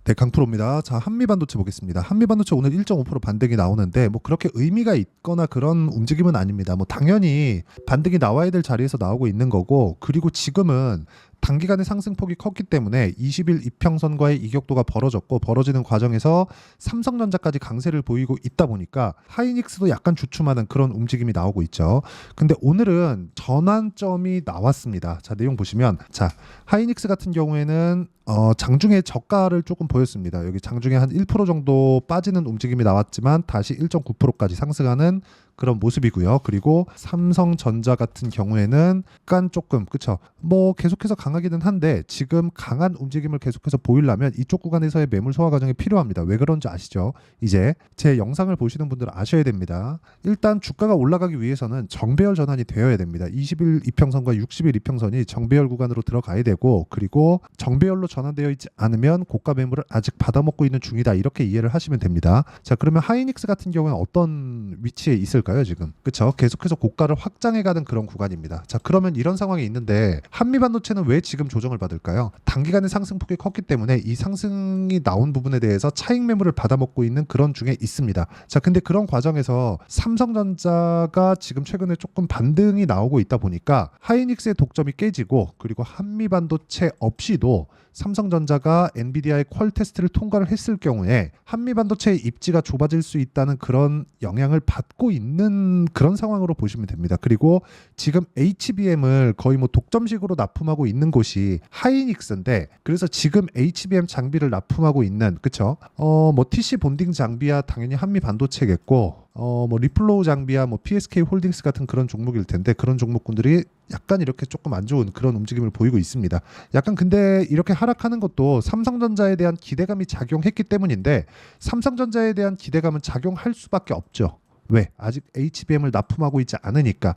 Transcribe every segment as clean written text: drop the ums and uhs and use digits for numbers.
네, 강프로입니다. 자, 한미반도체 보겠습니다. 한미반도체 오늘 1.5% 반등이 나오는데 뭐 그렇게 의미가 있거나 그런 움직임은 아닙니다. 뭐 당연히 반등이 나와야 될 자리에서 나오고 있는 거고, 그리고 지금은 단기간에 상승폭이 컸기 때문에 20일 이평선과의 이격도가 벌어졌고, 벌어지는 과정에서 삼성전자까지 강세를 보이고 있다 보니까 하이닉스도 약간 주춤하는 그런 움직임이 나오고 있죠. 근데 오늘은 전환점이 나왔습니다. 자, 내용 보시면, 자, 하이닉스 같은 경우에는 장중에 저가를 조금 보였습니다. 여기 장중에 한 1% 정도 빠지는 움직임이 나왔지만 다시 1.9%까지 상승하는 그런 모습이고요. 그리고 삼성전자 같은 경우에는 약간 조금, 그쵸, 뭐 계속해서 강하기는 한데 지금 강한 움직임을 계속해서 보이려면 이쪽 구간에서의 매물 소화 과정이 필요합니다. 왜 그런지 아시죠? 이제 제 영상을 보시는 분들은 아셔야 됩니다. 일단 주가가 올라가기 위해서는 정배열 전환이 되어야 됩니다. 20일 이평선과 60일 이평선이 정배열 구간으로 들어가야 되고, 그리고 정배열로 전환되어 있지 않으면 고가 매물을 아직 받아먹고 있는 중이다, 이렇게 이해를 하시면 됩니다. 자, 그러면 하이닉스 같은 경우는 어떤 위치에 있을까요 지금? 그쵸, 계속해서 고가를 확장해가는 그런 구간입니다. 자, 그러면 이런 상황이 있는데 한미반도체는 왜 지금 조정을 받을까요? 단기간에 상승폭이 컸기 때문에 이 상승이 나온 부분에 대해서 차익 매물을 받아먹고 있는 그런 중에 있습니다. 자, 근데 그런 과정에서 삼성전자가 지금 최근에 조금 반등이 나오고 있다 보니까 하이닉스의 독점이 깨지고, 그리고 한미반도체 없이도 삼성전자가 엔비디아의 퀄 테스트를 통과를 했을 경우에 한미반도체의 입지가 좁아질 수 있다는 그런 영향을 받고 있는 그런 상황으로 보시면 됩니다. 그리고 지금 HBM을 거의 뭐 독점식으로 납품하고 있는 곳이 하이닉스인데, 그래서 지금 HBM 장비를 납품하고 있는, 그쵸? 뭐 TC 본딩 장비야 당연히 한미반도체겠고, 뭐 리플로우 장비야 뭐 PSK 홀딩스 같은 그런 종목일 텐데, 그런 종목군들이 약간 이렇게 조금 안 좋은 그런 움직임을 보이고 있습니다. 약간 근데 이렇게 하락하는 것도 삼성전자에 대한 기대감이 작용했기 때문인데, 삼성전자에 대한 기대감은 작용할 수밖에 없죠. 왜? 아직 HBM을 납품하고 있지 않으니까.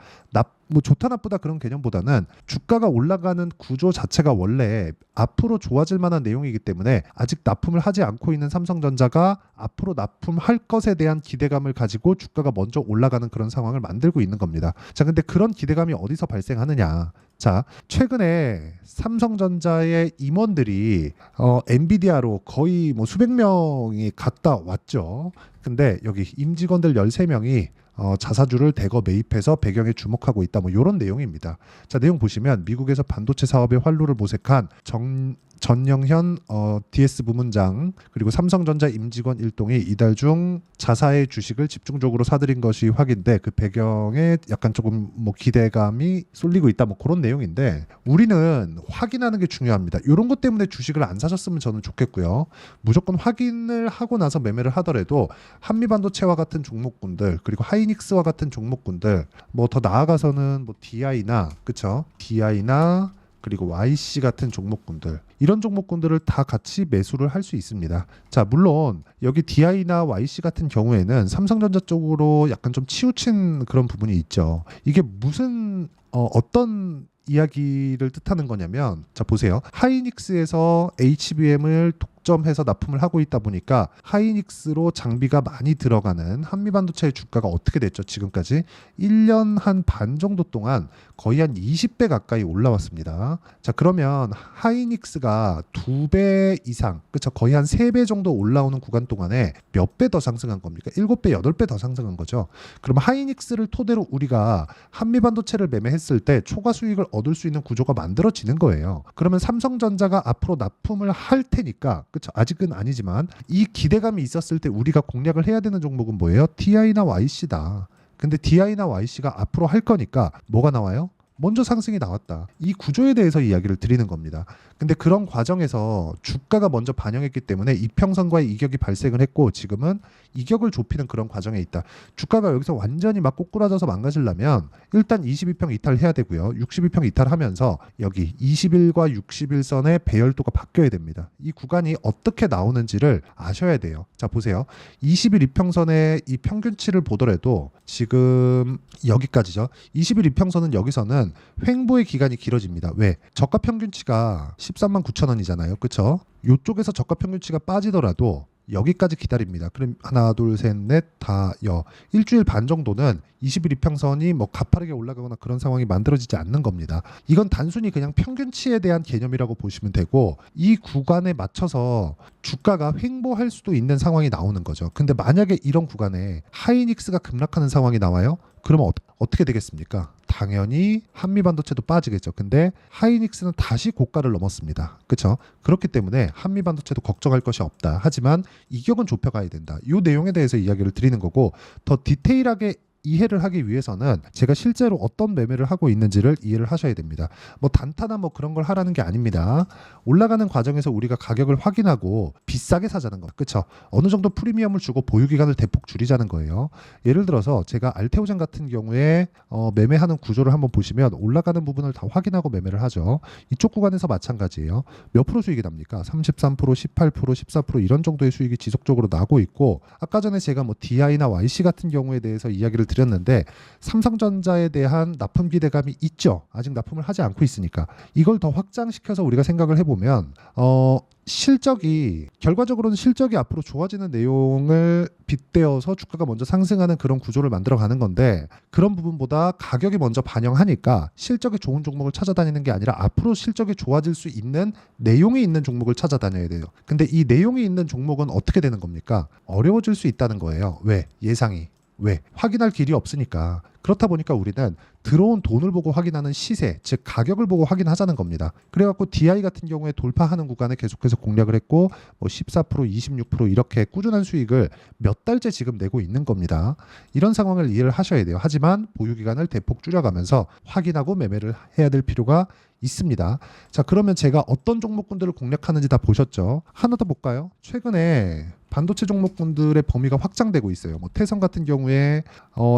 뭐 좋다 나쁘다 그런 개념보다는 주가가 올라가는 구조 자체가 원래 앞으로 좋아질 만한 내용이기 때문에 아직 납품을 하지 않고 있는 삼성전자가 앞으로 납품할 것에 대한 기대감을 가지고 주가가 먼저 올라가는 그런 상황을 만들고 있는 겁니다. 자, 근데 그런 기대감이 어디서 발생하느냐? 자, 최근에 삼성전자의 임원들이 엔비디아로 거의 뭐 수백 명이 갔다 왔죠. 근데 여기 임직원들 13명이 자사주를 대거 매입해서 배경에 주목하고 있다, 뭐 이런 내용입니다. 자, 내용 보시면 미국에서 반도체 사업에 활로를 모색한 전영현 DS 부문장, 그리고 삼성전자 임직원 일동이 이달 중 자사의 주식을 집중적으로 사들인 것이 확인돼 그 배경에 약간 조금 뭐 기대감이 쏠리고 있다, 뭐 그런 내용인데, 우리는 확인하는 게 중요합니다. 이런 것 때문에 주식을 안 사셨으면 저는 좋겠고요. 무조건 확인을 하고 나서 매매를 하더라도 한미반도체와 같은 종목군들, 그리고 하이닉스와 같은 종목군들, 뭐 더 나아가서는 뭐 DI나, 그쵸? DI나 그리고 YC 같은 종목군들, 이런 종목군들을 다 같이 매수를 할 수 있습니다. 자, 물론 여기 DI나 YC 같은 경우에는 삼성전자 쪽으로 약간 좀 치우친 그런 부분이 있죠. 이게 무슨 어떤 이야기를 뜻하는 거냐면, 자 보세요. 하이닉스에서 HBM을 독점해서 납품을 하고 있다 보니까 하이닉스로 장비가 많이 들어가는 한미반도체의 주가가 어떻게 됐죠? 지금까지 1년 한 반 정도 동안 거의 한 20배 가까이 올라왔습니다. 자, 그러면 하이닉스가 2배 이상, 그쵸? 거의 한 3배 정도 올라오는 구간 동안에 몇 배 더 상승한 겁니까? 7배, 8배 더 상승한 거죠. 그럼 하이닉스를 토대로 우리가 한미반도체를 매매했을 때 초과 수익을 얻을 수 있는 구조가 만들어지는 거예요. 그러면 삼성전자가 앞으로 납품을 할 테니까, 그쵸? 아직은 아니지만 이 기대감이 있었을 때 우리가 공략을 해야 되는 종목은 뭐예요? DI나 YC다. 근데 DI나 YC가 앞으로 할 거니까 뭐가 나와요? 먼저 상승이 나왔다. 이 구조에 대해서 이야기를 드리는 겁니다. 근데 그런 과정에서 주가가 먼저 반영했기 때문에 이평선과의 이격이 발생을 했고, 지금은 이격을 좁히는 그런 과정에 있다. 주가가 여기서 완전히 막 꼬꾸라져서 망가지려면 일단 22평 이탈해야 되고요. 62평 이탈하면서 여기 20일과 60일선의 배열도가 바뀌어야 됩니다. 이 구간이 어떻게 나오는지를 아셔야 돼요. 자, 보세요. 20일 이평선의 이 평균치를 보더라도 지금 여기까지죠. 20일 이평선은 여기서는 횡보의 기간이 길어집니다. 왜? 저가 평균치가 13만 9천 원이잖아요. 그쵸? 이쪽에서 저가 평균치가 빠지더라도 여기까지 기다립니다. 그럼 하나 둘 셋 넷 다 일주일 반 정도는 20일 이평선이 뭐 가파르게 올라가거나 그런 상황이 만들어지지 않는 겁니다. 이건 단순히 그냥 평균치에 대한 개념이라고 보시면 되고, 이 구간에 맞춰서 주가가 횡보할 수도 있는 상황이 나오는 거죠. 근데 만약에 이런 구간에 하이닉스가 급락하는 상황이 나와요? 그러면 어떻게 되겠습니까? 당연히 한미반도체도 빠지겠죠. 근데 하이닉스는 다시 고가를 넘었습니다. 그렇죠? 그렇기 때문에 한미반도체도 걱정할 것이 없다. 하지만 이격은 좁혀가야 된다. 이 내용에 대해서 이야기를 드리는 거고, 더 디테일하게 이해를 하기 위해서는 제가 실제로 어떤 매매를 하고 있는지를 이해를 하셔야 됩니다. 뭐 단타나 뭐 그런 걸 하라는 게 아닙니다. 올라가는 과정에서 우리가 가격을 확인하고 비싸게 사자는 거, 그렇죠? 어느 정도 프리미엄을 주고 보유 기간을 대폭 줄이자는 거예요. 예를 들어서 제가 알테오젠 같은 경우에 매매하는 구조를 한번 보시면 올라가는 부분을 다 확인하고 매매를 하죠. 이쪽 구간에서 마찬가지예요. 몇 프로 수익이 납니까? 33%, 18%, 14% 이런 정도의 수익이 지속적으로 나고 있고, 아까 전에 제가 뭐 DI나 YC 같은 경우에 대해서 이야기를 드렸는데 삼성전자에 대한 납품 기대감이 있죠. 아직 납품을 하지 않고 있으니까. 이걸 더 확장시켜서 우리가 생각을 해보면 결과적으로는 실적이 앞으로 좋아지는 내용을 빗대어서 주가가 먼저 상승하는 그런 구조를 만들어가는 건데, 그런 부분보다 가격이 먼저 반영하니까 실적이 좋은 종목을 찾아다니는 게 아니라 앞으로 실적이 좋아질 수 있는 내용이 있는 종목을 찾아다녀야 돼요. 근데 이 내용이 있는 종목은 어떻게 되는 겁니까? 어려워질 수 있다는 거예요. 왜? 예상이. 왜? 확인할 길이 없으니까. 그렇다 보니까 우리는 들어온 돈을 보고 확인하는 시세, 즉 가격을 보고 확인하자는 겁니다. 그래갖고 DI 같은 경우에 돌파하는 구간에 계속해서 공략을 했고, 뭐 14%, 26% 이렇게 꾸준한 수익을 몇 달째 지금 내고 있는 겁니다. 이런 상황을 이해를 하셔야 돼요. 하지만 보유 기간을 대폭 줄여가면서 확인하고 매매를 해야 될 필요가 있습니다. 자, 그러면 제가 어떤 종목군들을 공략하는지 다 보셨죠? 하나 더 볼까요? 최근에 반도체 종목군들의 범위가 확장되고 있어요. 뭐 태성 같은 경우에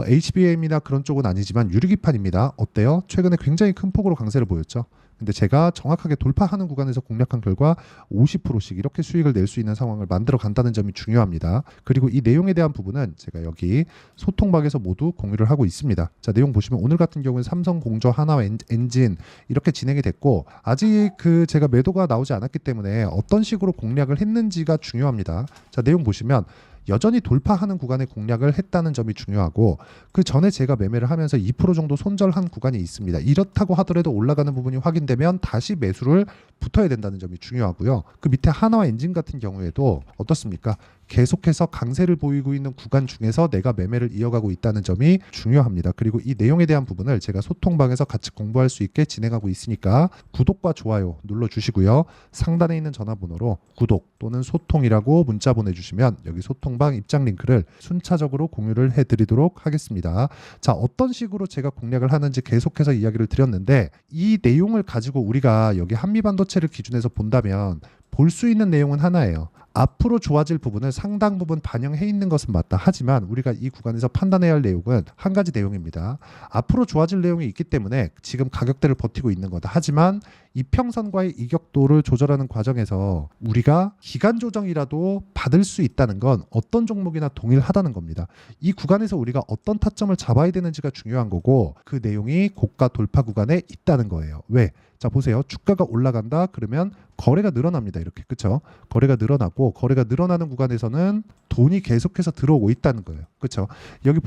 HBM이나 그런 쪽은 아니지만 유리기판입니다. 어때요? 최근에 굉장히 큰 폭으로 강세를 보였죠. 근데 제가 정확하게 돌파하는 구간에서 공략한 결과 50%씩 이렇게 수익을 낼 수 있는 상황을 만들어 간다는 점이 중요합니다. 그리고 이 내용에 대한 부분은 제가 여기 소통방에서 모두 공유를 하고 있습니다. 자, 내용 보시면 오늘 같은 경우는 삼성공조, 하나엔진 이렇게 진행이 됐고, 아직 제가 매도가 나오지 않았기 때문에 어떤 식으로 공략을 했는지가 중요합니다. 자, 내용 보시면 여전히 돌파하는 구간에 공략을 했다는 점이 중요하고, 그 전에 제가 매매를 하면서 2% 정도 손절한 구간이 있습니다. 이렇다고 하더라도 올라가는 부분이 확인되면 다시 매수를 붙어야 된다는 점이 중요하고요. 그 밑에 하나와 엔진 같은 경우에도 어떻습니까? 계속해서 강세를 보이고 있는 구간 중에서 내가 매매를 이어가고 있다는 점이 중요합니다. 그리고 이 내용에 대한 부분을 제가 소통방에서 같이 공부할 수 있게 진행하고 있으니까 구독과 좋아요 눌러주시고요. 상단에 있는 전화번호로 구독 또는 소통이라고 문자 보내주시면 여기 소통방 입장 링크를 순차적으로 공유를 해드리도록 하겠습니다. 자, 어떤 식으로 제가 공략을 하는지 계속해서 이야기를 드렸는데, 이 내용을 가지고 우리가 여기 한미반도체를 기준해서 본다면 볼 수 있는 내용은 하나예요. 앞으로 좋아질 부분을 상당 부분 반영해 있는 것은 맞다. 하지만 우리가 이 구간에서 판단해야 할 내용은 한 가지 내용입니다. 앞으로 좋아질 내용이 있기 때문에 지금 가격대를 버티고 있는 거다. 하지만 이평선과의 이격도를 조절하는 과정에서 우리가 기간 조정이라도 받을 수 있다는 건 어떤 종목이나 동일하다는 겁니다. 이 구간에서 우리가 어떤 타점을 잡아야 되는지가 중요한 거고, 그 내용이 고가 돌파 구간에 있다는 거예요. 왜? 자, 보세요. 주가가 올라간다 그러면 거래가 늘어납니다. 이렇게. 그렇죠? 거래가 늘어나고, 거래가 늘어나는 구간에서는 돈이 계속해서 들어오고 있다는 거예요. 그렇죠? 여기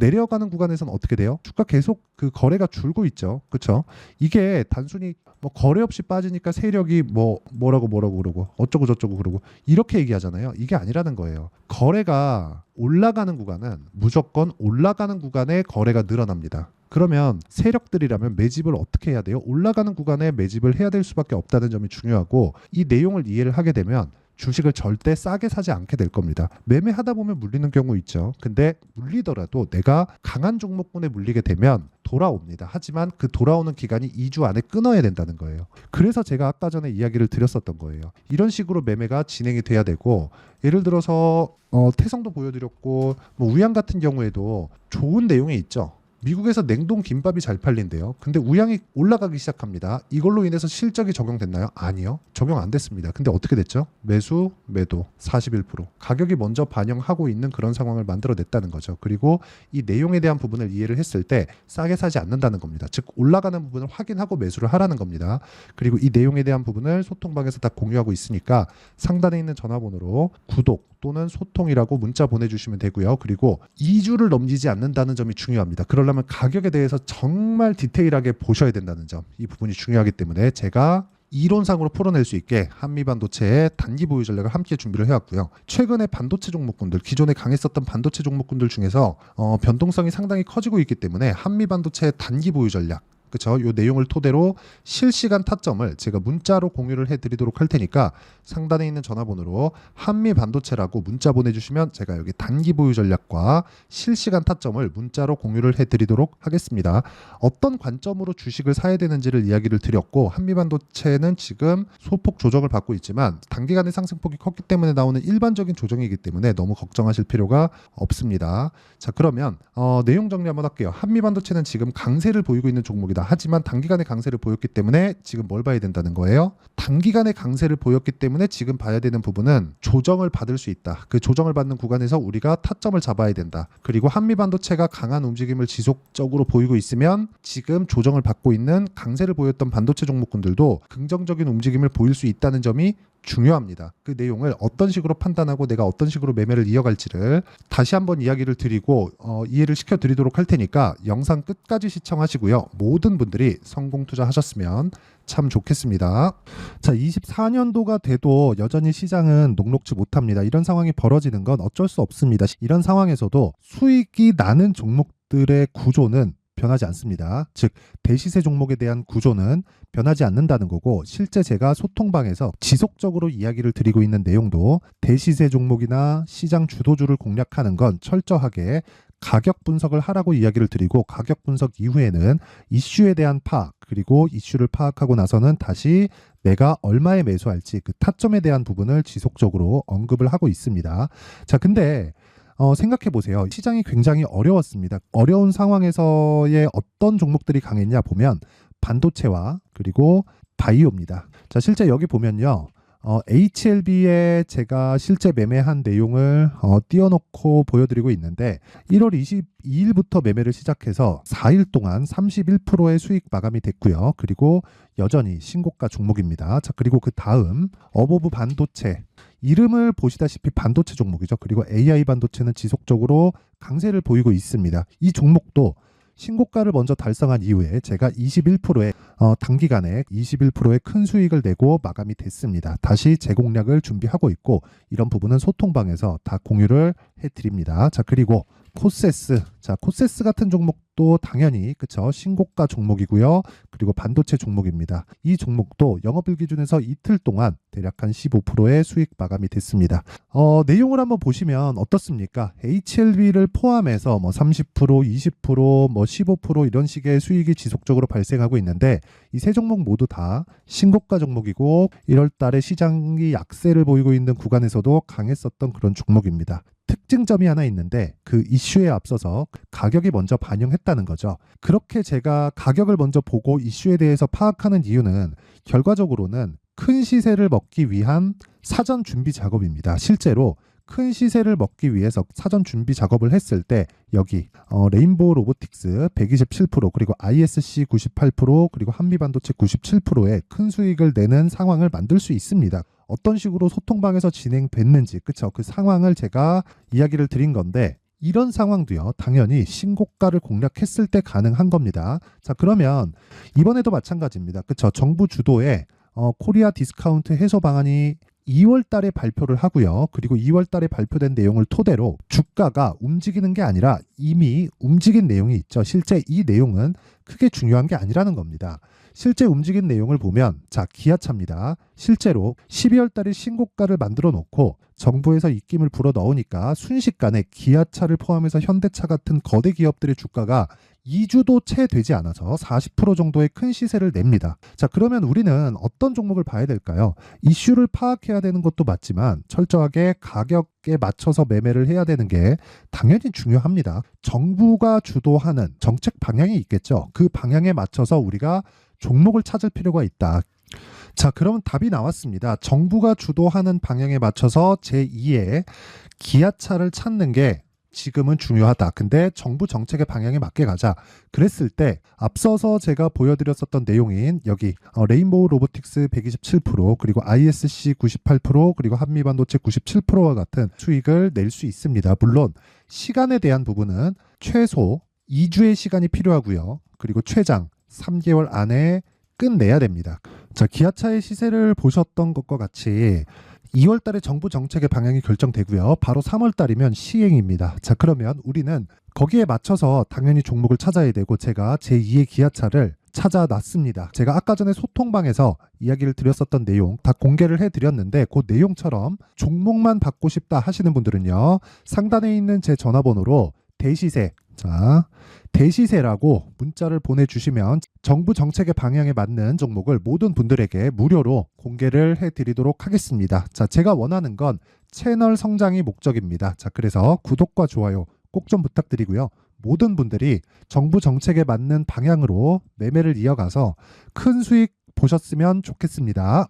내려가는 구간에서는 어떻게 돼요? 주가 계속 그 거래가 줄고 있죠. 그렇죠? 이게 단순히 뭐 거래 없이 빠지니까 세력이 뭐라고 그러고 어쩌고 저쩌고 그러고 이렇게 얘기하잖아요. 이게 아니라는 거예요. 거래가 올라가는 구간은 무조건 올라가는 구간에 거래가 늘어납니다. 그러면 세력들이라면 매집을 어떻게 해야 돼요? 올라가는 구간에 매집을 해야 될 수밖에 없다는 점이 중요하고, 이 내용을 이해를 하게 되면 주식을 절대 싸게 사지 않게 될 겁니다. 매매하다 보면 물리는 경우 있죠. 근데 물리더라도 내가 강한 종목군에 물리게 되면 돌아옵니다. 하지만 그 돌아오는 기간이 2주 안에 끊어야 된다는 거예요. 그래서 제가 아까 전에 이야기를 드렸었던 거예요. 이런 식으로 매매가 진행이 돼야 되고, 예를 들어서 태성도 보여드렸고, 뭐 우양 같은 경우에도 좋은 내용이 있죠. 미국에서 냉동 김밥이 잘 팔린대요. 근데 우양이 올라가기 시작합니다. 이걸로 인해서 실적이 적용됐나요? 아니요. 적용 안 됐습니다. 근데 어떻게 됐죠? 매수, 매도 41%. 가격이 먼저 반영하고 있는 그런 상황을 만들어냈다는 거죠. 그리고 이 내용에 대한 부분을 이해를 했을 때 싸게 사지 않는다는 겁니다. 즉 올라가는 부분을 확인하고 매수를 하라는 겁니다. 그리고 이 내용에 대한 부분을 소통방에서 다 공유하고 있으니까 상단에 있는 전화번호로 구독 또는 소통이라고 문자 보내주시면 되고요. 그리고 2주를 넘기지 않는다는 점이 중요합니다. 그러려면 가격에 대해서 정말 디테일하게 보셔야 된다는 점, 이 부분이 중요하기 때문에 제가 이론상으로 풀어낼 수 있게 한미반도체의 단기 보유 전략을 함께 준비를 해왔고요. 최근에 반도체 종목군들, 기존에 강했었던 반도체 종목군들 중에서 변동성이 상당히 커지고 있기 때문에 한미반도체의 단기 보유 전략, 그렇죠? 이 내용을 토대로 실시간 타점을 제가 문자로 공유를 해드리도록 할 테니까 상단에 있는 전화번호로 한미반도체라고 문자 보내주시면 제가 여기 단기 보유 전략과 실시간 타점을 문자로 공유를 해드리도록 하겠습니다. 어떤 관점으로 주식을 사야 되는지를 이야기를 드렸고, 한미반도체는 지금 소폭 조정을 받고 있지만 단기간의 상승폭이 컸기 때문에 나오는 일반적인 조정이기 때문에 너무 걱정하실 필요가 없습니다. 자, 그러면 내용 정리 한번 할게요. 한미반도체는 지금 강세를 보이고 있는 종목이다. 하지만 단기간의 강세를 보였기 때문에 지금 뭘 봐야 된다는 거예요? 단기간의 강세를 보였기 때문에 지금 봐야 되는 부분은 조정을 받을 수 있다. 그 조정을 받는 구간에서 우리가 타점을 잡아야 된다. 그리고 한미반도체가 강한 움직임을 지속적으로 보이고 있으면 지금 조정을 받고 있는 강세를 보였던 반도체 종목군들도 긍정적인 움직임을 보일 수 있다는 점이 중요합니다. 그 내용을 어떤 식으로 판단하고 내가 어떤 식으로 매매를 이어갈지를 다시 한번 이야기를 드리고 이해를 시켜드리도록 할 테니까 영상 끝까지 시청하시고요. 모든 분들이 성공 투자하셨으면 참 좋겠습니다. 자, 24년도가 돼도 여전히 시장은 녹록지 못합니다. 이런 상황이 벌어지는 건 어쩔 수 없습니다. 이런 상황에서도 수익이 나는 종목들의 구조는 변하지 않습니다. 즉 대시세 종목에 대한 구조는 변하지 않는다는 거고, 실제 제가 소통방에서 지속적으로 이야기를 드리고 있는 내용도 대시세 종목이나 시장 주도주를 공략하는 건 철저하게 가격 분석을 하라고 이야기를 드리고, 가격 분석 이후에는 이슈에 대한 파악, 그리고 이슈를 파악하고 나서는 다시 내가 얼마에 매수할지 그 타점에 대한 부분을 지속적으로 언급을 하고 있습니다. 자, 근데 생각해 보세요. 시장이 굉장히 어려웠습니다. 어려운 상황에서의 어떤 종목들이 강했냐 보면 반도체와 그리고 바이오입니다. 자, 실제 여기 보면요. HLB에 제가 실제 매매한 내용을 띄워놓고 보여드리고 있는데 1월 22일부터 매매를 시작해서 4일 동안 31%의 수익 마감이 됐고요. 그리고 여전히 신고가 종목입니다. 자, 그리고 그 다음 어보브 반도체, 이름을 보시다시피 반도체 종목이죠. 그리고 AI 반도체는 지속적으로 강세를 보이고 있습니다. 이 종목도 신고가를 먼저 달성한 이후에 제가 21%의 단기간에 21%의 큰 수익을 내고 마감이 됐습니다. 다시 재공략을 준비하고 있고, 이런 부분은 소통방에서 다 공유를 해드립니다. 자, 그리고 코세스, 자, 코세스 같은 종목도 당연히 그쵸, 신고가 종목이고요. 그리고 반도체 종목입니다. 이 종목도 영업일 기준에서 이틀 동안 대략 한 15%의 수익 마감이 됐습니다. 내용을 한번 보시면 어떻습니까? HLB를 포함해서 뭐 30%, 20%, 뭐 15% 이런 식의 수익이 지속적으로 발생하고 있는데, 이 세 종목 모두 다 신고가 종목이고 1월 달에 시장이 약세를 보이고 있는 구간에서도 강했었던 그런 종목입니다. 특징점이 하나 있는데 그 이슈에 앞서서 가격이 먼저 반영했다는 거죠. 그렇게 제가 가격을 먼저 보고 이슈에 대해서 파악하는 이유는 결과적으로는 큰 시세를 먹기 위한 사전 준비 작업입니다. 실제로 큰 시세를 먹기 위해서 사전 준비 작업을 했을 때 여기 레인보우 로보틱스 127%, 그리고 ISC 98%, 그리고 한미반도체 97%의 큰 수익을 내는 상황을 만들 수 있습니다. 어떤 식으로 소통방에서 진행됐는지, 그쵸? 그 상황을 제가 이야기를 드린 건데, 이런 상황도요, 당연히 신고가를 공략했을 때 가능한 겁니다. 자, 그러면 이번에도 마찬가지입니다. 그쵸? 정부 주도의 코리아 디스카운트 해소 방안이 2월 달에 발표를 하고요. 그리고 2월 달에 발표된 내용을 토대로 주가가 움직이는 게 아니라 이미 움직인 내용이 있죠. 실제 이 내용은 크게 중요한 게 아니라는 겁니다. 실제 움직인 내용을 보면, 자, 기아차입니다. 실제로 12월 달에 신고가를 만들어 놓고 정부에서 입김을 불어 넣으니까 순식간에 기아차를 포함해서 현대차 같은 거대 기업들의 주가가 2주도 채 되지 않아서 40% 정도의 큰 시세를 냅니다. 자, 그러면 우리는 어떤 종목을 봐야 될까요? 이슈를 파악해야 되는 것도 맞지만 철저하게 가격에 맞춰서 매매를 해야 되는 게 당연히 중요합니다. 정부가 주도하는 정책 방향이 있겠죠. 그 방향에 맞춰서 우리가 종목을 찾을 필요가 있다. 자, 그러면 답이 나왔습니다. 정부가 주도하는 방향에 맞춰서 제2의 기아차를 찾는 게 지금은 중요하다. 근데 정부 정책의 방향에 맞게 가자. 그랬을 때 앞서서 제가 보여드렸었던 내용인 여기 레인보우 로보틱스 127% 그리고 ISC 98% 그리고 한미반도체 97%와 같은 수익을 낼 수 있습니다. 물론 시간에 대한 부분은 최소 2주의 시간이 필요하고요. 그리고 최장 3개월 안에 끝내야 됩니다. 자, 기아차의 시세를 보셨던 것과 같이 2월 달에 정부 정책의 방향이 결정되고요. 바로 3월 달이면 시행입니다. 자, 그러면 우리는 거기에 맞춰서 당연히 종목을 찾아야 되고 제가 제2의 기아차를 찾아놨습니다. 제가 아까 전에 소통방에서 이야기를 드렸었던 내용 다 공개를 해드렸는데 그 내용처럼 종목만 받고 싶다 하시는 분들은요. 상단에 있는 제 전화번호로 대시세, 자, 대시세라고 문자를 보내주시면 정부 정책의 방향에 맞는 종목을 모든 분들에게 무료로 공개를 해드리도록 하겠습니다. 자, 제가 원하는 건 채널 성장이 목적입니다. 자, 그래서 구독과 좋아요 꼭 좀 부탁드리고요. 모든 분들이 정부 정책에 맞는 방향으로 매매를 이어가서 큰 수익 보셨으면 좋겠습니다.